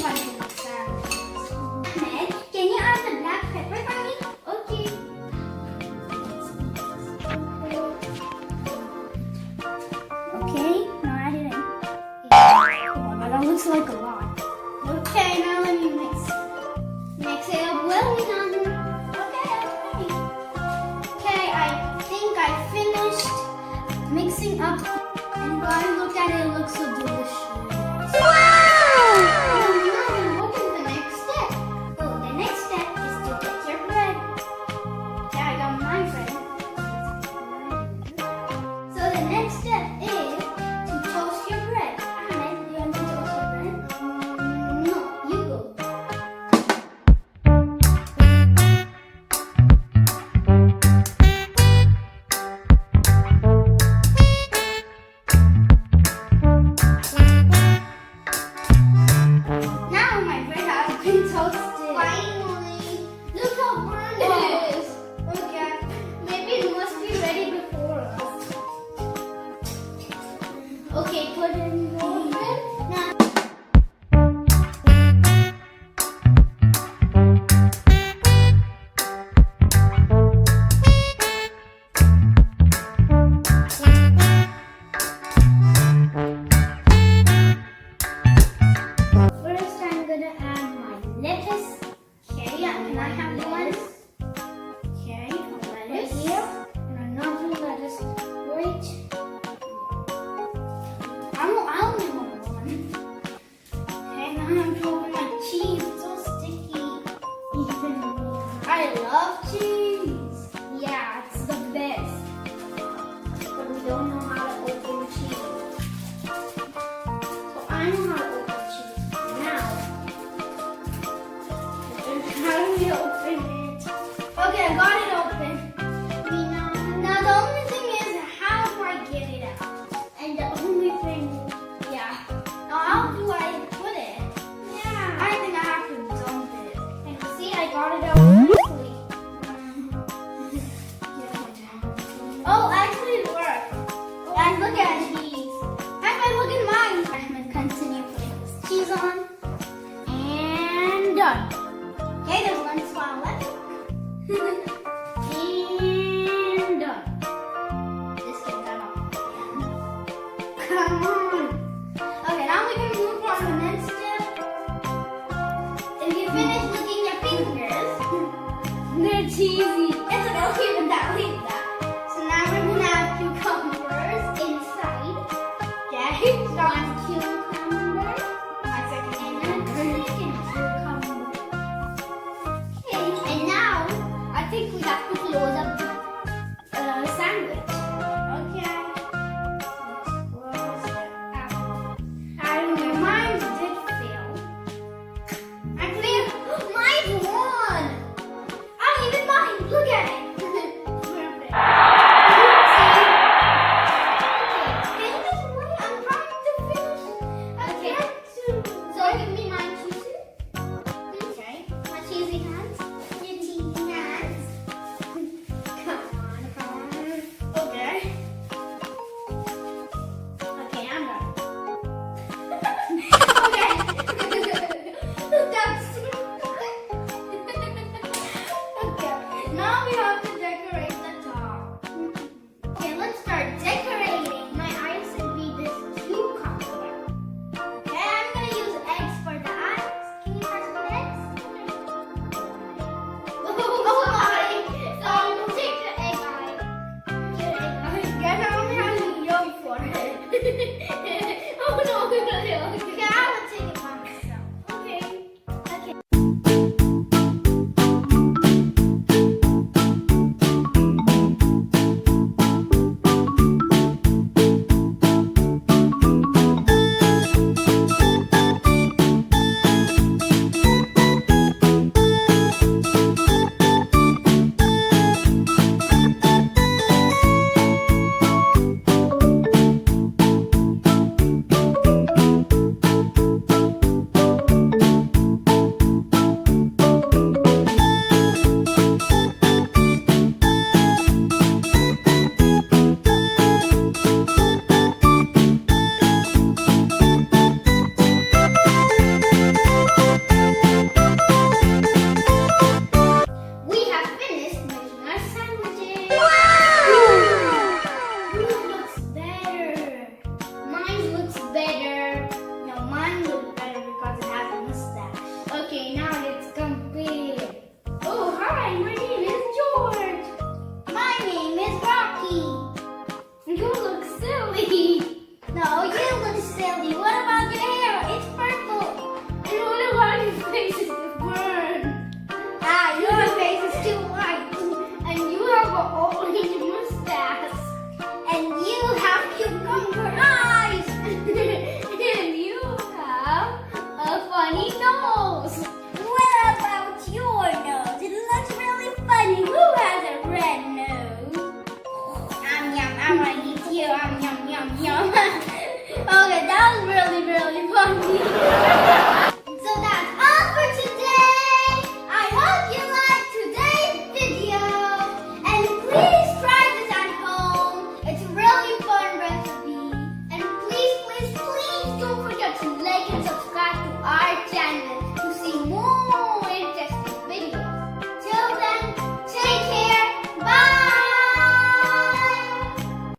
want to make sandwiches. Ahmed, can you add the black pepper for me? Okay. Okay, now add it in. Oh, that looks like a lot. Okay, now let me mix. Mix it up well enough. Okay, I'm ready. Okay, I think I finished mixing up. And guys, look at it, it looks so delicious. Wow! Now, what is the next step? Oh, the next step is to get your bread. Yeah, I got my bread. So the next step is to toast your bread. Ahmed, do you want to toast your bread? No, you go. Now my bread has been toasted. Finally! Look how burned it is. Okay, maybe it must be ready before us. Okay, put it in the oven. Now, first I'm gonna add my lettuce. Okay, yeah, can I have the lettuce? Okay, lettuce. Here. And another lettuce. Wait. I only want one. Okay, now I'm putting my cheese. It's so sticky. Even more. I love cheese. Yeah, it's the best. But we don't know how to open cheese. So I know how to open cheese. Now, how do we open it? Okay, I got it open. Now the only thing is, how do I get it out? And the only thing, yeah. Now how do I put it? Yeah. I think I have to dump it. And see, I got it out quickly. Oh, actually it worked. Guys, look at cheese. Ahmed, look at mine. Ahmed, continue putting this cheese on. And done. Okay, there's one spot left. And done. Just get that off again. Come on. Okay, now we can move on to the next step. If you finish licking your fingers, they're cheesy. It's okay with that, leave that. So now we're gonna add cucumbers inside. Okay, so I have cucumber. My second and then cucumber. Okay, and now I think we have to close up the sandwich. Okay. Let's close it out. I remember mine did fail. Actually, mine won. Oh, even mine. Look at yum, yum, yum. Okay, that was really, really funny.